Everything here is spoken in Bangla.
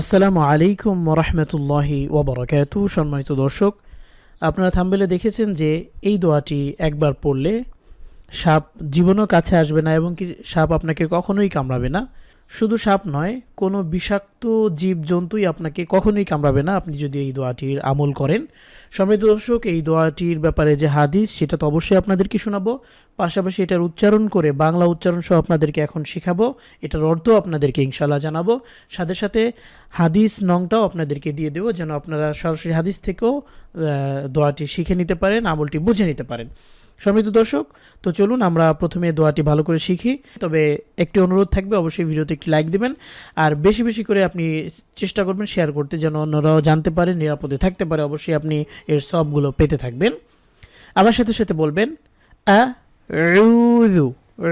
আসসালামু আলাইকুম ওরহমতুল্লাহি ওবরাকাতু। সম্মানিত দর্শক, আপনারা থাম্বনেলে দেখেছেন যে এই দোয়াটি একবার পড়লে সাপ জীবনও কাছে আসবে না এবং কি সাপ আপনাকে কখনোই কামড়াবে না। শুধু সাপ নয়, কোনো বিষাক্ত জীবজন্তুই আপনাকে কখনোই কামড়াবে না আপনি যদি এই দোয়াটির আমল করেন। সম্মানিত দর্শক, এই দোয়াটির ব্যাপারে যে হাদিস সেটা তো অবশ্যই আপনাদেরকে শোনাবো, পাশাপাশি এটার উচ্চারণ করে বাংলা উচ্চারণ সহ আপনাদেরকে এখন শেখাবো, এটার অর্থ আপনাদেরকে ইনশাল্লাহ জানাবো। সাথে সাথে হাদিস নংটাও আপনাদেরকে দিয়ে দেবো যেন আপনারা সরাসরি হাদিস থেকেও দোয়াটি শিখে নিতে পারেন, আমলটি বুঝে নিতে পারেন। সম্মানিত দর্শক, তো চলুন আমরা প্রথমে দোয়াটি ভালো করে শিখি। তবে একটি অনুরোধ থাকবে, অবশ্যই ভিডিওতে একটি লাইক দিবেন আর বেশি বেশি করে আপনি চেষ্টা করবেন শেয়ার করতে, যেন অন্যরাও জানতে পারে, নিরাপদে থাকতে পারে। অবশ্যই আপনি এর সবগুলো পেতে থাকবেন। আমার সাথে সাথে বলবেন আ রুযু